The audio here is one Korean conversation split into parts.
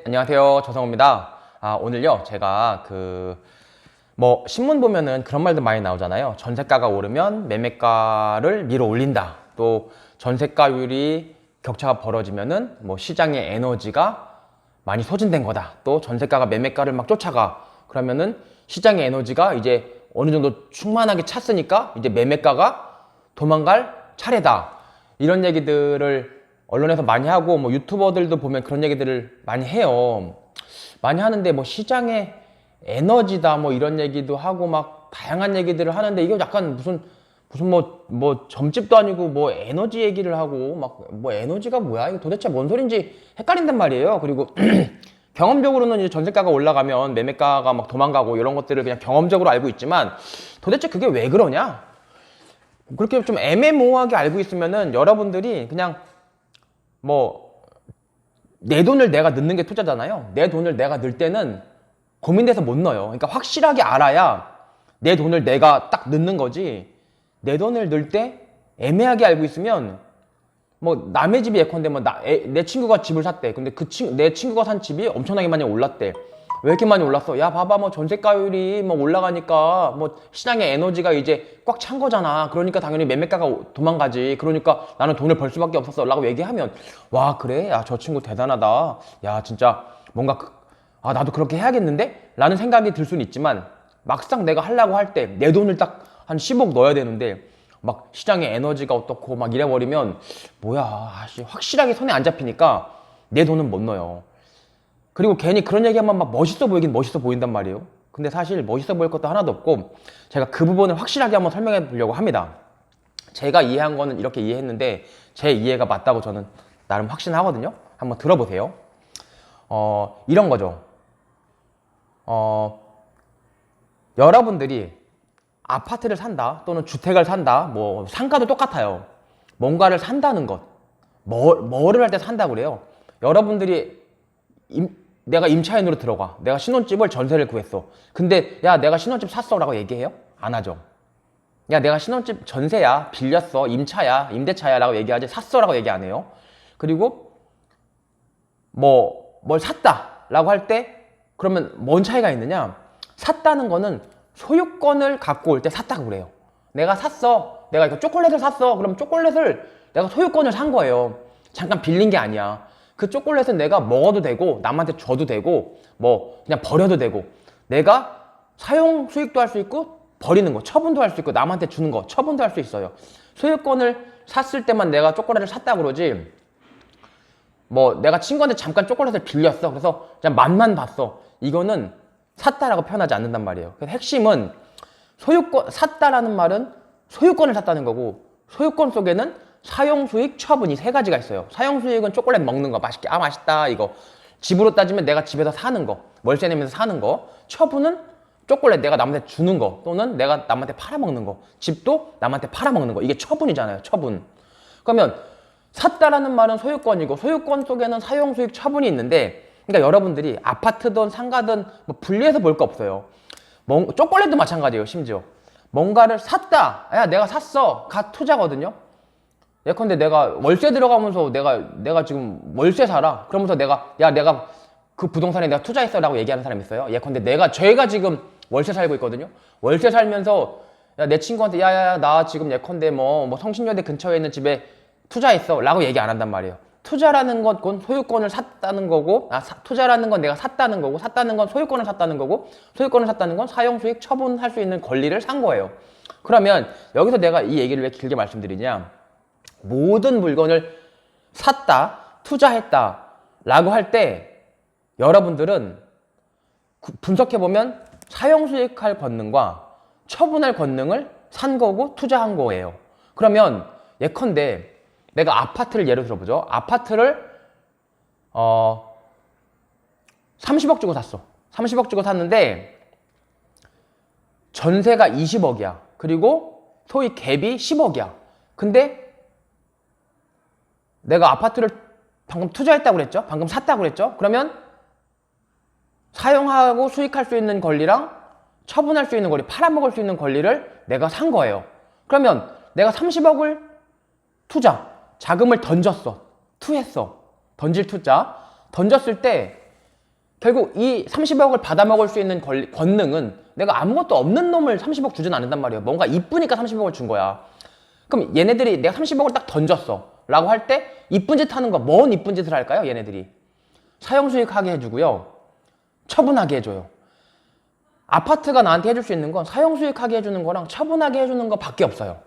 안녕하세요. 조성호입니다. 오늘요, 제가 신문 보면은 그런 말도 많이 나오잖아요. 전세가가 오르면 매매가를 밀어 올린다. 또 전세가율이 격차가 벌어지면은 시장의 에너지가 많이 소진된 거다. 또 전세가가 매매가를 막 쫓아가. 그러면은 시장의 에너지가 이제 어느 정도 충만하게 찼으니까 이제 매매가가 도망갈 차례다. 이런 얘기들을 언론에서 많이 하고 유튜버들도 보면 그런 얘기들을 많이 해요. 많이 하는데 시장의 에너지다 이런 얘기도 하고 막 다양한 얘기들을 하는데 이게 약간 무슨 점집도 아니고 에너지 얘기를 하고 에너지가 뭐야? 이거 도대체 뭔 소린지 헷갈린단 말이에요. 그리고 경험적으로는 이제 전세가가 올라가면 매매가가 막 도망가고 이런 것들을 그냥 경험적으로 알고 있지만 도대체 그게 왜 그러냐? 그렇게 좀 애매모호하게 알고 있으면은 여러분들이 그냥 내 돈을 내가 넣는 게 투자잖아요. 내 돈을 내가 넣을 때는 고민돼서 못 넣어요. 그러니까 확실하게 알아야 내 돈을 내가 딱 넣는 거지. 내 돈을 넣을 때 애매하게 알고 있으면 남의 집이 예컨대 내 친구가 집을 샀대. 근데 내 친구가 산 집이 엄청나게 많이 올랐대. 왜 이렇게 많이 올랐어? 야, 봐봐, 전세가율이 올라가니까 시장의 에너지가 이제 꽉 찬 거잖아. 그러니까 당연히 매매가가 도망가지. 그러니까 나는 돈을 벌 수밖에 없었어. 라고 얘기하면, 와, 그래? 야, 저 친구 대단하다. 야, 진짜 뭔가, 나도 그렇게 해야겠는데? 라는 생각이 들 수는 있지만, 막상 내가 하려고 할 때 내 돈을 딱 한 10억 넣어야 되는데, 시장의 에너지가 어떻고 이래버리면, 뭐야, 확실하게 손에 안 잡히니까 내 돈은 못 넣어요. 그리고 괜히 그런 얘기하면 멋있어 보이긴 멋있어 보인단 말이에요. 근데 사실 멋있어 보일 것도 하나도 없고 제가 그 부분을 확실하게 한번 설명해 보려고 합니다. 제가 이해한 거는 이렇게 이해했는데 제 이해가 맞다고 저는 나름 확신하거든요. 한번 들어보세요. 이런 거죠. 여러분들이 아파트를 산다 또는 주택을 산다 상가도 똑같아요. 뭔가를 산다는 것 뭐를 할 때 산다고 그래요. 여러분들이 내가 임차인으로 들어가. 내가 신혼집을 전세를 구했어. 근데 야, 내가 신혼집 샀어 라고 얘기해요? 안 하죠. 야, 내가 신혼집 전세야, 빌렸어, 임차야, 임대차야 라고 얘기하지 샀어 라고 얘기 안 해요. 그리고 뭘 샀다 라고 할 때 그러면 뭔 차이가 있느냐? 샀다는 거는 소유권을 갖고 올 때 샀다고 그래요. 내가 샀어. 내가 이거 초콜릿을 샀어. 그럼 초콜릿을 내가 소유권을 산 거예요. 잠깐 빌린 게 아니야. 그 초콜릿은 내가 먹어도 되고 남한테 줘도 되고 그냥 버려도 되고 내가 사용 수익도 할 수 있고 버리는 거 처분도 할 수 있고 남한테 주는 거 처분도 할 수 있어요. 소유권을 샀을 때만 내가 초콜릿을 샀다 그러지 내가 친구한테 잠깐 초콜릿을 빌렸어. 그래서 그냥 맛만 봤어. 이거는 샀다라고 표현하지 않는단 말이에요. 그래서 핵심은 샀다라는 말은 소유권을 샀다는 거고 소유권 속에는 사용수익, 처분 이 세 가지가 있어요. 사용수익은 초콜릿 먹는 거 맛있게 맛있다 이거 집으로 따지면 내가 집에서 사는 거 월세 내면서 사는 거 처분은 초콜릿 내가 남한테 주는 거 또는 내가 남한테 팔아먹는 거 집도 남한테 팔아먹는 거 이게 처분이잖아요. 처분. 그러면 샀다라는 말은 소유권이고 소유권 속에는 사용수익, 처분이 있는데 그러니까 여러분들이 아파트든 상가든 분리해서 볼 거 없어요. 초콜릿도 마찬가지예요. 심지어 뭔가를 샀다. 야, 내가 샀어. 가 투자거든요. 예컨대 내가 월세 들어가면서 내가 지금 월세 살아. 그러면서 내가 그 부동산에 내가 투자했어 라고 얘기하는 사람 있어요. 예컨대 제가 지금 월세 살고 있거든요. 월세 살면서 내 친구한테 나 지금 예컨대 성신여대 근처에 있는 집에 투자했어 라고 얘기 안 한단 말이에요. 투자라는 건 그건 소유권을 샀다는 거고 투자라는 건 내가 샀다는 거고 샀다는 건 소유권을 샀다는 거고 소유권을 샀다는 건 사용수익 처분할 수 있는 권리를 산 거예요. 그러면 여기서 내가 이 얘기를 왜 길게 말씀드리냐, 모든 물건을 샀다, 투자했다 라고 할 때 여러분들은 분석해보면 사용수익할 권능과 처분할 권능을 산 거고 투자한 거예요. 그러면 예컨대 내가 아파트를 예로 들어보죠. 아파트를 30억 주고 샀어. 30억 주고 샀는데 전세가 20억이야. 그리고 소위 갭이 10억이야. 근데 내가 아파트를 방금 투자했다고 그랬죠? 방금 샀다고 그랬죠? 그러면 사용하고 수익할 수 있는 권리랑 처분할 수 있는 권리, 팔아먹을 수 있는 권리를 내가 산 거예요. 그러면 내가 30억을 자금을 던졌어. 투했어. 던질 투자. 던졌을 때 결국 이 30억을 받아먹을 수 있는 권능은 내가 아무것도 없는 놈을 30억 주진 않는단 말이에요. 뭔가 이쁘니까 30억을 준 거야. 그럼 얘네들이 내가 30억을 딱 던졌어 라고 할 때 이쁜 짓 하는 거, 뭔 이쁜 짓을 할까요? 얘네들이 사형수익 하게 해주고요, 처분하게 해줘요. 아파트가 나한테 해줄 수 있는 건 사형수익 하게 해주는 거랑 처분하게 해주는 거 밖에 없어요.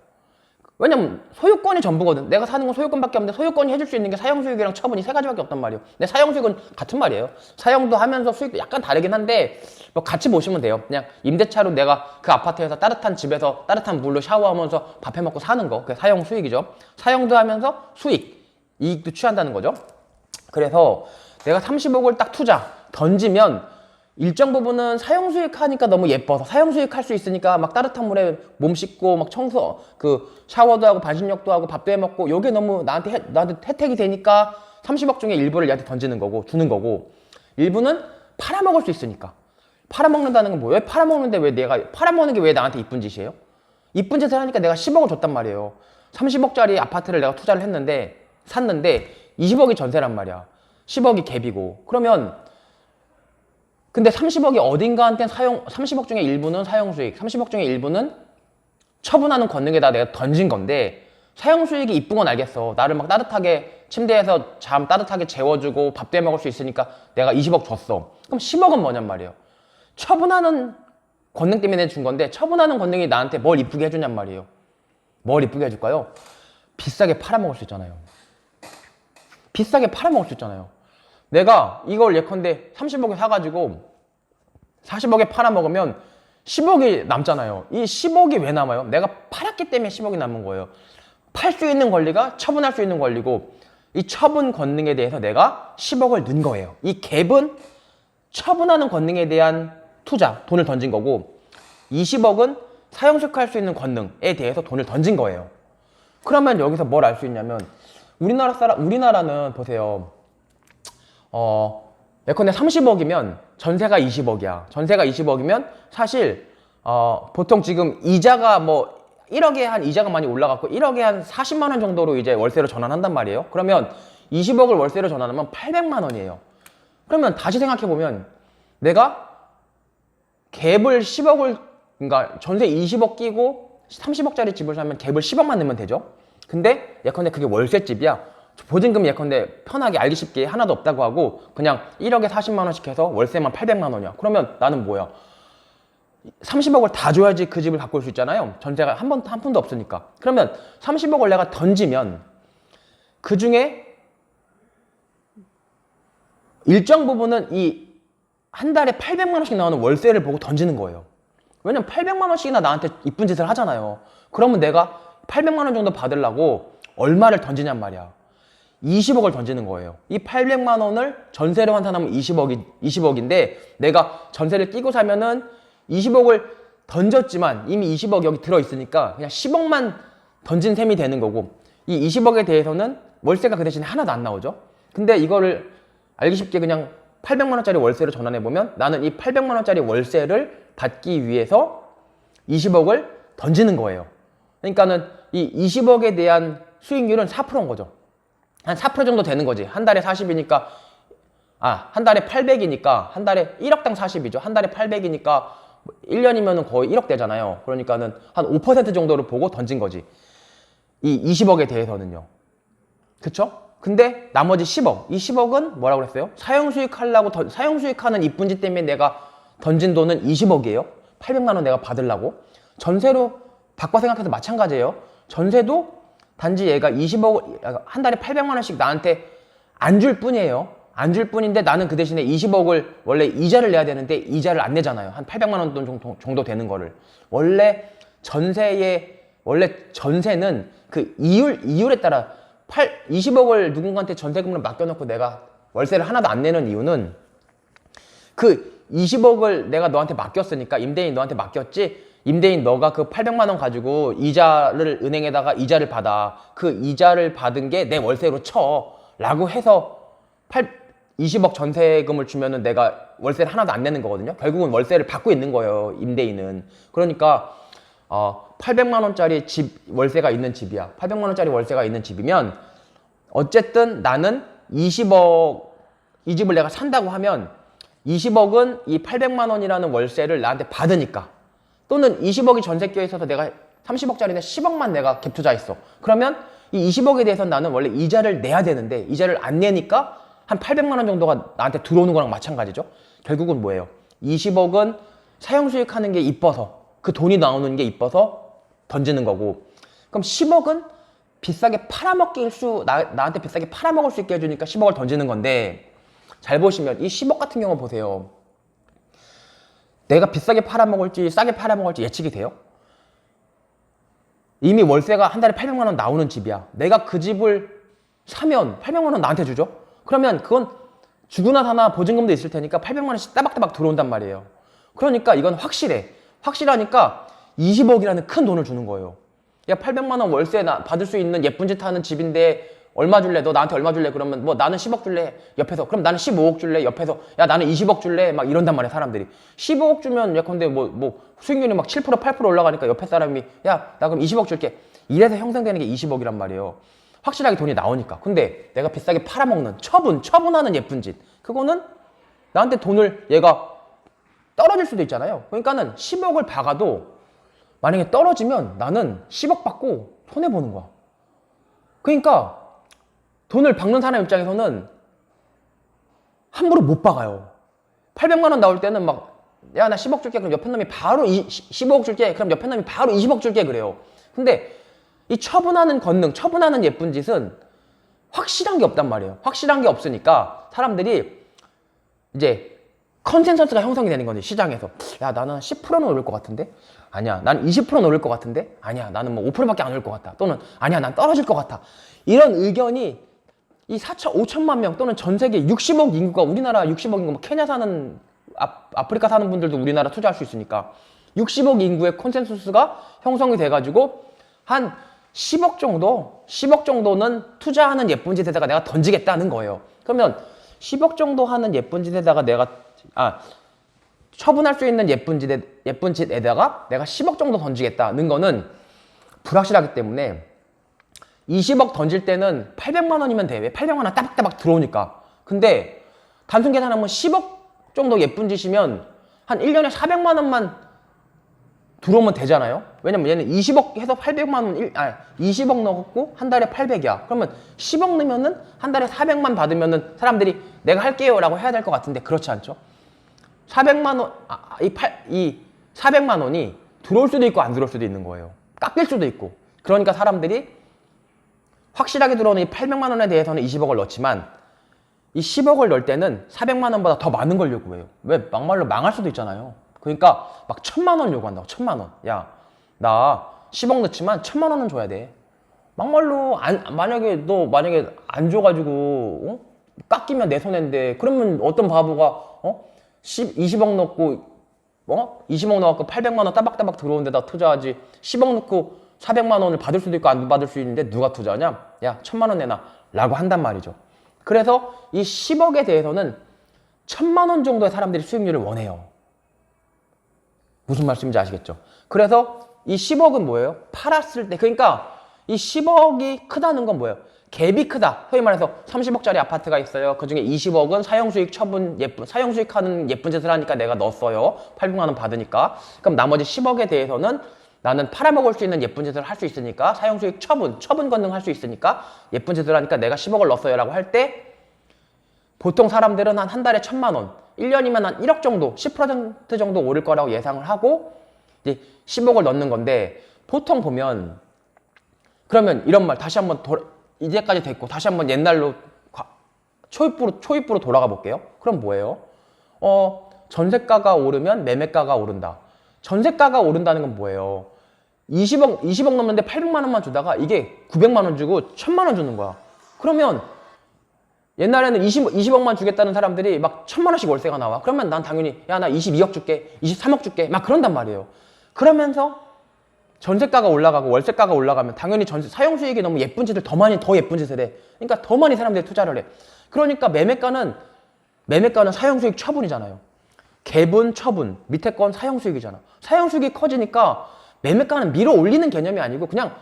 왜냐면 소유권이 전부거든. 내가 사는 건 소유권밖에 없는데 소유권이 해줄 수 있는 게 사형수익이랑 처분이 세 가지밖에 없단 말이에요. 근데 사형수익은 같은 말이에요. 사형도 하면서 수익도 약간 다르긴 한데 뭐 같이 보시면 돼요. 그냥 임대차로 내가 그 아파트에서 따뜻한 집에서 따뜻한 물로 샤워하면서 밥 해먹고 사는 거, 그게 사형수익이죠. 사형도 하면서 수익, 이익도 취한다는 거죠. 그래서 내가 30억을 딱 투자 던지면 일정 부분은 사형수익 하니까 너무 예뻐서 사형수익 할 수 있으니까 막 따뜻한 물에 몸 씻고 막 청소, 샤워도 하고 반신욕도 하고 밥도 해 먹고, 요게 너무 나한테 혜택이 되니까 30억 중에 일부를 얘한테 던지는 거고 주는 거고, 일부는 팔아먹을 수 있으니까. 팔아먹는다는 건 뭐예요? 팔아먹는데 왜 내가 팔아먹는 게 왜 나한테 이쁜 짓이에요? 이쁜 짓을 하니까 내가 10억을 줬단 말이에요. 30억짜리 아파트를 내가 투자를 샀는데 20억이 전세란 말이야. 10억이 갭이고. 그러면 근데 30억이 어딘가한테는 30억 중에 일부는 사형수익, 30억 중에 일부는 처분하는 권능에다 내가 던진 건데, 사형수익이 이쁜 건 알겠어. 나를 막 따뜻하게 침대에서 잠 따뜻하게 재워주고 밥도 해 먹을 수 있으니까 내가 20억 줬어. 그럼 10억은 뭐냔 말이에요. 처분하는 권능 때문에 준 건데, 처분하는 권능이 나한테 뭘 이쁘게 해주냔 말이에요. 뭘 이쁘게 해줄까요? 비싸게 팔아먹을 수 있잖아요. 비싸게 팔아먹을 수 있잖아요. 내가 이걸 예컨대 30억에 사가지고 40억에 팔아먹으면 10억이 남잖아요. 이 10억이 왜 남아요? 내가 팔았기 때문에 10억이 남은 거예요. 팔 수 있는 권리가 처분할 수 있는 권리고, 이 처분 권능에 대해서 내가 10억을 넣은 거예요. 이 갭은 처분하는 권능에 대한 투자, 돈을 던진 거고, 20억은 사형수익할 수 있는 권능에 대해서 돈을 던진 거예요. 그러면 여기서 뭘 알 수 있냐면, 우리나라는 보세요. 예컨대 30억이면 전세가 20억이야. 전세가 20억이면 사실 보통 지금 이자가 뭐 1억에 한 이자가 많이 올라갔고 1억에 한 40만 원 정도로 이제 월세로 전환한단 말이에요. 그러면 20억을 월세로 전환하면 800만 원이에요. 그러면 다시 생각해 보면 내가 갭을 10억을, 그러니까 전세 20억 끼고 30억짜리 집을 사면 갭을 10억만 넣으면 되죠. 근데 예컨대 그게 월세집이야. 보증금 예컨대 편하게 알기 쉽게 하나도 없다고 하고 그냥 1억에 40만 원씩 해서 월세만 800만 원이야. 그러면 나는 뭐야? 30억을 다 줘야지 그 집을 갖고 올 수 있잖아요. 전세가 한 푼도 없으니까. 그러면 30억을 내가 던지면 그 중에 일정 부분은 이 한 달에 800만 원씩 나오는 월세를 보고 던지는 거예요. 왜냐면 800만 원씩이나 나한테 이쁜 짓을 하잖아요. 그러면 내가 800만 원 정도 받으려고 얼마를 던지냔 말이야. 20억을 던지는 거예요. 이 800만 원을 전세로 환산하면 20억인데 내가 전세를 끼고 사면은 20억을 던졌지만 이미 20억 여기 들어있으니까 그냥 10억만 던진 셈이 되는 거고, 이 20억에 대해서는 월세가 그 대신에 하나도 안 나오죠. 근데 이거를 알기 쉽게 그냥 800만 원짜리 월세로 전환해보면 나는 이 800만 원짜리 월세를 받기 위해서 20억을 던지는 거예요. 그러니까는 이 20억에 대한 수익률은 4%인 거죠. 한 4% 정도 되는 거지. 한 달에 40이니까, 한 달에 800이니까, 한 달에 1억당 40이죠. 한 달에 800이니까, 1년이면 거의 1억 되잖아요. 그러니까는 한 5% 정도를 보고 던진 거지. 이 20억에 대해서는요. 그쵸? 근데 나머지 10억. 이 10억은 뭐라고 그랬어요? 사형수익하는 이쁜 짓 때문에 내가 던진 돈은 20억이에요. 800만 원 내가 받으려고. 전세로 바꿔 생각해서 마찬가지예요. 전세도 단지 얘가 20억, 한 달에 800만 원씩 나한테 안 줄 뿐이에요. 안 줄 뿐인데 나는 그 대신에 20억을 원래 이자를 내야 되는데 이자를 안 내잖아요. 한 800만 원 정도 되는 거를. 원래 전세는 그 이율에 따라 20억을 누군가한테 전세금을 맡겨놓고 내가 월세를 하나도 안 내는 이유는 그 20억을 내가 너한테 맡겼으니까, 임대인 너한테 맡겼지, 임대인 너가 그 800만 원 가지고 은행에다가 이자를 받아. 그 이자를 받은 게 내 월세로 쳐. 라고 해서 20억 전세금을 주면은 내가 월세를 하나도 안 내는 거거든요. 결국은 월세를 받고 있는 거예요, 임대인은. 그러니까 800만 원짜리 집 월세가 있는 집이야. 800만 원짜리 월세가 있는 집이면 어쨌든 나는 20억, 이 집을 내가 산다고 하면 20억은 이 800만 원이라는 월세를 나한테 받으니까, 또는 20억이 전세 껴 있어서 내가 30억짜리인데 10억만 내가 갭 투자했어. 그러면 이 20억에 대해서는 나는 원래 이자를 내야 되는데 이자를 안 내니까 한 800만 원 정도가 나한테 들어오는 거랑 마찬가지죠. 결국은 뭐예요? 20억은 사용 수익하는 게 이뻐서, 그 돈이 나오는 게 이뻐서 던지는 거고, 그럼 10억은 비싸게 나한테 비싸게 팔아먹을 수 있게 해주니까 10억을 던지는 건데, 잘 보시면 이 10억 같은 경우 보세요. 내가 비싸게 팔아먹을지 싸게 팔아먹을지 예측이 돼요? 이미 월세가 한 달에 800만 원 나오는 집이야. 내가 그 집을 사면 800만 원 나한테 주죠? 그러면 그건 주거나 사나 보증금도 있을 테니까 800만 원씩 따박따박 들어온단 말이에요. 그러니까 이건 확실해. 확실하니까 20억이라는 큰 돈을 주는 거예요. 야, 800만 원 월세 받을 수 있는 예쁜 짓 하는 집인데 얼마 줄래? 너 나한테 얼마 줄래? 그러면 뭐 나는 10억 줄래? 옆에서. 그럼 나는 15억 줄래? 옆에서. 야, 나는 20억 줄래? 막 이런단 말이야, 사람들이. 15억 주면 예컨대 뭐 수익률이 막 7% 8% 올라가니까 옆에 사람이 야, 나 그럼 20억 줄게. 이래서 형성되는 게 20억이란 말이에요. 확실하게 돈이 나오니까. 근데 내가 비싸게 팔아먹는 처분하는 예쁜 짓. 그거는 나한테 돈을 얘가 떨어질 수도 있잖아요. 그러니까는 10억을 박아도 만약에 떨어지면 나는 10억 받고 손해보는 거야. 그러니까 돈을 박는 사람 입장에서는 함부로 못 박아요. 800만 원 나올 때는 막, 야, 나 10억 줄게. 그럼 옆에 놈이 바로 15억 줄게. 그럼 옆에 놈이 바로 20억 줄게. 그래요. 근데 이 처분하는 권능, 처분하는 예쁜 짓은 확실한 게 없단 말이에요. 확실한 게 없으니까 사람들이 이제 컨센서스가 형성이 되는 거지, 시장에서. 야, 나는 10%는 오를 것 같은데? 아니야. 난 20%는 오를 것 같은데? 아니야. 나는 뭐 5%밖에 안 오를 것 같다. 또는 아니야. 난 떨어질 것 같아. 이런 의견이 이 5천만 명 또는 전 세계 60억 인구가, 우리나라 60억 인구, 뭐 케냐 사는, 아프리카 사는 분들도 우리나라 투자할 수 있으니까 60억 인구의 컨센서스가 형성이 돼가지고 한 10억 정도는 투자하는 예쁜 짓에다가 내가 던지겠다는 거예요. 그러면 10억 정도 하는 예쁜 짓에다가 처분할 수 있는 예쁜 짓에다가 내가 10억 정도 던지겠다는 거는 불확실하기 때문에 20억 던질 때는 800만 원이면 돼. 왜? 800만 원 따박따박 들어오니까. 근데 단순 계산하면 10억 정도 예쁜 짓이면 한 1년에 400만 원만 들어오면 되잖아요. 왜냐면 얘는 20억 해서 800만 원, 20억 넣었고 한 달에 800이야. 그러면 10억 넣으면은 한 달에 400만 받으면은 사람들이 내가 할게요 라고 해야 될 것 같은데 그렇지 않죠? 400만 원, 이 400만 원이 들어올 수도 있고 안 들어올 수도 있는 거예요. 깎일 수도 있고. 그러니까 사람들이 확실하게 들어오는 이 800만 원에 대해서는 20억을 넣지만 이 10억을 넣을 때는 400만 원보다 더 많은 걸 요구해요. 왜? 막말로 망할 수도 있잖아요. 그러니까 막 1000만 원 요구한다고. 1000만 원. 야, 나 10억 넣지만 1000만 원은 줘야 돼. 막말로 만약에 안 줘가지고 깎이면 내 손해인데, 그러면 어떤 바보가 20억 넣고 20억 넣고 800만 원 따박따박 들어오는 데다 투자하지, 10억 넣고 400만 원을 받을 수도 있고 안 받을 수 있는데 누가 투자하냐? 야, 1000만 원 내놔 라고 한단 말이죠. 그래서 이 10억에 대해서는 1000만 원 정도의 사람들이 수익률을 원해요. 무슨 말씀인지 아시겠죠? 그래서 이 10억은 뭐예요? 팔았을 때, 그러니까 이 10억이 크다는 건 뭐예요? 갭이 크다. 소위 말해서 30억짜리 아파트가 있어요. 그 중에 20억은 사용수익하는 예쁜 짓을 하니까 내가 넣었어요. 800만 원 받으니까. 그럼 나머지 10억에 대해서는 나는 팔아먹을 수 있는 예쁜 짓을 할 수 있으니까, 사용수익 처분 권능 할 수 있으니까 예쁜 짓을 하니까 내가 10억을 넣었어요 라고 할 때, 보통 사람들은 한 달에 1000만 원, 1년이면 한 1억 정도, 10% 정도 오를 거라고 예상을 하고 이제 10억을 넣는 건데, 보통 보면, 그러면 이런 말 다시 한번 이제까지 됐고 다시 한번 옛날로 초입부로 돌아가 볼게요. 그럼 뭐예요? 전세가가 오르면 매매가가 오른다. 전세가가 오른다는 건 뭐예요? 20억 넘는데 800만 원만 주다가 이게 900만 원 주고 1000만 원 주는 거야. 그러면 옛날에는 20억만 주겠다는 사람들이 막 1000만 원씩 월세가 나와. 그러면 난 당연히 야, 나 22억 줄게, 23억 줄게 막 그런단 말이에요. 그러면서 전세가가 올라가고 월세가가 올라가면 당연히 사용수익이 너무 예쁜 짓을 더 예쁜 짓을 해. 그러니까 더 많이 사람들이 투자를 해. 그러니까 매매가는 사용수익 처분이잖아요. 갭은 처분, 밑에 건 사용수익이잖아. 사용수익이 커지니까 매매가는 밀어 올리는 개념이 아니고 그냥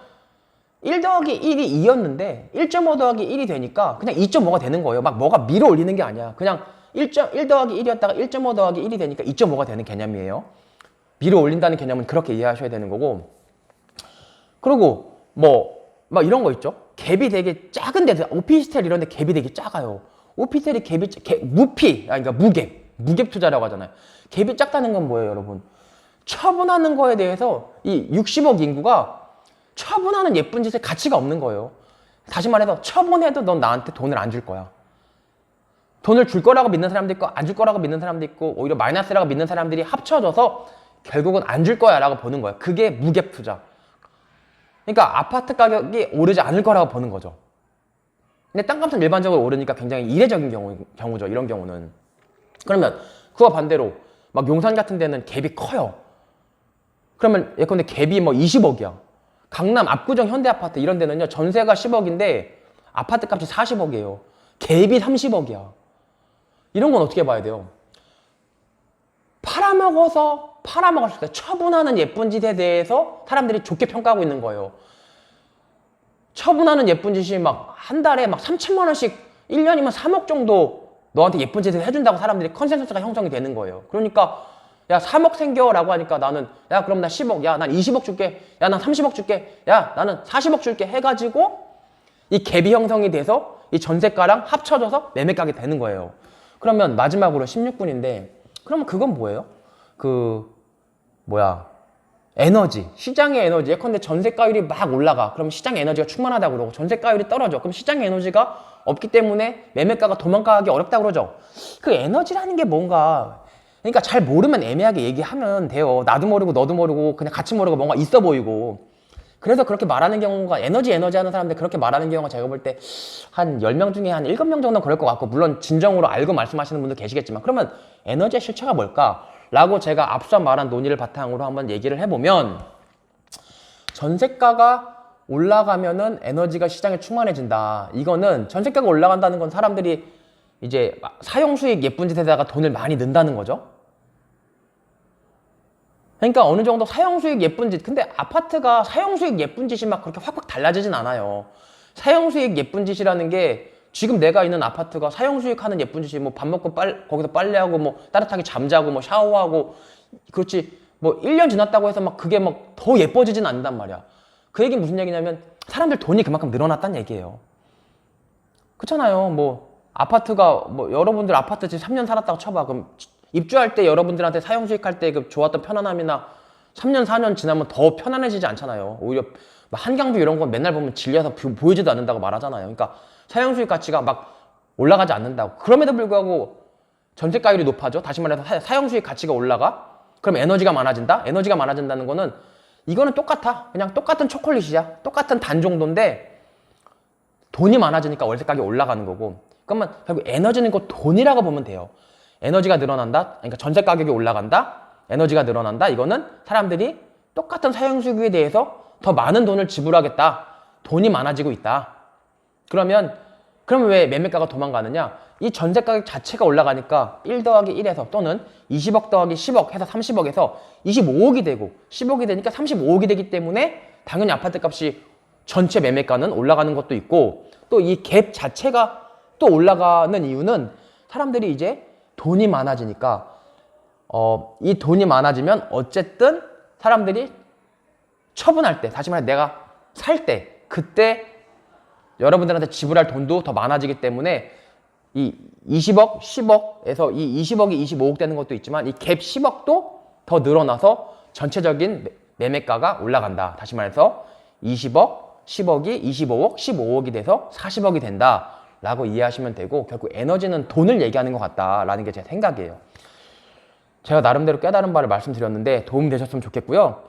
1 더하기 1이 2였는데 1.5 더하기 1이 되니까 그냥 2.5가 되는 거예요. 막 뭐가 밀어 올리는 게 아니야. 그냥 1 더하기 1이었다가 1.5 더하기 1이 되니까 2.5가 되는 개념이에요. 밀어 올린다는 개념은 그렇게 이해하셔야 되는 거고. 그리고 막 이런 거 있죠. 갭이 되게 작은 데서 오피스텔 이런 데 갭이 되게 작아요. 오피스텔이 그러니까 무갭 투자라고 하잖아요. 갭이 작다는 건 뭐예요, 여러분? 처분하는 거에 대해서 이 60억 인구가 처분하는 예쁜 짓에 가치가 없는 거예요. 다시 말해서 처분해도 넌 나한테 돈을 안 줄 거야. 돈을 줄 거라고 믿는 사람도 있고 안 줄 거라고 믿는 사람도 있고 오히려 마이너스라고 믿는 사람들이 합쳐져서 결국은 안 줄 거야 라고 보는 거예요. 그게 무갭 투자. 그러니까 아파트 가격이 오르지 않을 거라고 보는 거죠. 근데 땅값은 일반적으로 오르니까 굉장히 이례적인 경우죠. 이런 경우는. 그러면 그와 반대로 막 용산 같은 데는 갭이 커요. 그러면 예컨대 갭이 뭐 20억이야. 강남 압구정 현대아파트 이런 데는요. 전세가 10억인데 아파트 값이 40억이에요. 갭이 30억이야. 이런 건 어떻게 봐야 돼요? 팔아먹었을 때 처분하는 예쁜 짓에 대해서 사람들이 좋게 평가하고 있는 거예요. 처분하는 예쁜 짓이 막 한 달에 막 3천만 원씩 1년이면 3억 정도 너한테 예쁜 짓을 해준다고 사람들이 컨센서스가 형성이 되는 거예요. 그러니까 야 3억 생겨라고 하니까 나는 야 그럼 나 10억, 야 난 20억 줄게, 야 난 30억 줄게, 야 나는 40억 줄게 해가지고 이 갭이 형성이 돼서 이 전세가랑 합쳐져서 매매가게 되는 거예요. 그러면 마지막으로 16분인데 그러면 그건 뭐예요? 에너지, 시장의 에너지. 예컨대 전세가율이 막 올라가. 그럼 시장의 에너지가 충만하다고 그러고 전세가율이 떨어져. 그럼 시장의 에너지가 없기 때문에 매매가가 도망가기 어렵다고 그러죠. 그 에너지라는 게 뭔가, 그러니까 잘 모르면 애매하게 얘기하면 돼요. 나도 모르고 너도 모르고 그냥 같이 모르고 뭔가 있어 보이고. 그래서 그렇게 말하는 경우가 에너지 하는 사람들 그렇게 말하는 경우가 제가 볼 때 한 10명 중에 한 7명 정도는 그럴 것 같고, 물론 진정으로 알고 말씀하시는 분도 계시겠지만, 그러면 에너지의 실체가 뭘까? 라고 제가 앞서 말한 논의를 바탕으로 한번 얘기를 해보면, 전세가가 올라가면은 에너지가 시장에 충만해진다. 이거는 전세가가 올라간다는 건 사람들이 이제 사용수익 예쁜 짓에다가 돈을 많이 넣는다는 거죠. 그러니까 어느 정도 사용수익 예쁜 짓, 근데 아파트가 사용수익 예쁜 짓이 막 그렇게 확확 달라지진 않아요. 사용수익 예쁜 짓이라는 게 지금 내가 있는 아파트가 사용수익 하는 예쁜 짓이 뭐 밥 먹고 거기서 빨래하고 뭐 따뜻하게 잠자고 뭐 샤워하고, 그렇지 뭐 1년 지났다고 해서 막 그게 막 더 예뻐지진 않는단 말이야. 그 얘기는 무슨 얘기냐면 사람들 돈이 그만큼 늘어났다는 얘기예요. 그렇잖아요. 뭐 아파트가 뭐 여러분들 아파트 지금 3년 살았다고 쳐봐. 그럼 입주할 때 여러분들한테 사용수익 할 때 그 좋았던 편안함이나 3년 4년 지나면 더 편안해지지 않잖아요. 오히려 한강뷰 이런 건 맨날 보면 질려서 보이지도 않는다고 말하잖아요. 그러니까 사용수익 가치가 막 올라가지 않는다고. 그럼에도 불구하고 전세가율이 높아져. 다시 말해서 사용수익 가치가 올라가. 그럼 에너지가 많아진다? 에너지가 많아진다는 거는 이거는 똑같아. 그냥 똑같은 초콜릿이야. 똑같은 단 정도인데 돈이 많아지니까 월세 가격이 올라가는 거고. 그러면 결국 에너지는 곧 돈이라고 보면 돼요. 에너지가 늘어난다? 그러니까 전세 가격이 올라간다? 에너지가 늘어난다? 이거는 사람들이 똑같은 사용수익에 대해서 더 많은 돈을 지불하겠다. 돈이 많아지고 있다. 그러면 왜 매매가가 도망가느냐? 이 전세 가격 자체가 올라가니까 1 더하기 1에서 또는 20억 더하기 10억 해서 30억에서 25억이 되고 10억이 되니까 35억이 되기 때문에 당연히 아파트 값이 전체 매매가는 올라가는 것도 있고, 또 이 갭 자체가 또 올라가는 이유는 사람들이 이제 돈이 많아지니까 이 돈이 많아지면 어쨌든 사람들이 처분할 때, 다시 말해 내가 살 때, 그때 여러분들한테 지불할 돈도 더 많아지기 때문에 이 20억, 10억에서 이 20억이 25억 되는 것도 있지만 이 갭 10억도 더 늘어나서 전체적인 매매가가 올라간다. 다시 말해서 20억, 10억이 25억, 15억이 돼서 40억이 된다 라고 이해하시면 되고, 결국 에너지는 돈을 얘기하는 것 같다라는 게 제 생각이에요. 제가 나름대로 깨달은 바를 말씀드렸는데 도움이 되셨으면 좋겠고요.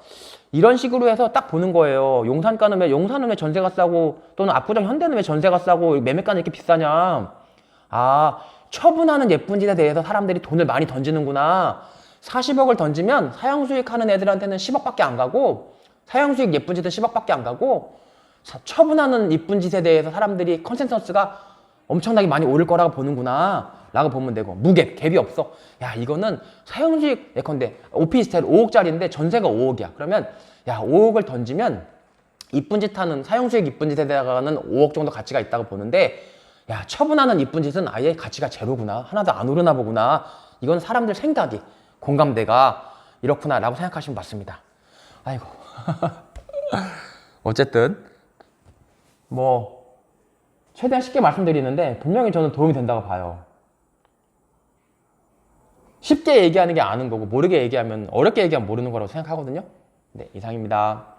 이런 식으로 해서 딱 보는 거예요. 용산은 왜 전세가 싸고, 또는 압구정 현대는 왜 전세가 싸고 매매가는 이렇게 비싸냐. 아, 처분하는 예쁜 짓에 대해서 사람들이 돈을 많이 던지는구나. 40억을 던지면 사용수익 하는 애들한테는 10억밖에 안 가고, 사용수익 예쁜 짓은 10억밖에 안 가고, 처분하는 예쁜 짓에 대해서 사람들이 컨센서스가 엄청나게 많이 오를 거라고 보는구나 라고 보면 되고, 갭이 없어. 야, 이거는 사용수익 예컨대 오피스텔 5억짜리인데 전세가 5억이야. 그러면 야, 5억을 던지면 이쁜 짓 하는 사용수익 이쁜 짓에 대해서는 5억 정도 가치가 있다고 보는데, 야, 처분하는 이쁜 짓은 아예 가치가 제로구나. 하나도 안 오르나 보구나. 이건 사람들 생각이, 공감대가 이렇구나 라고 생각하시면 맞습니다. 아이고. 어쨌든 뭐 최대한 쉽게 말씀드리는데 분명히 저는 도움이 된다고 봐요. 쉽게 얘기하는 게 아는 거고, 모르게 얘기하면, 어렵게 얘기하면 모르는 거라고 생각하거든요. 네, 이상입니다.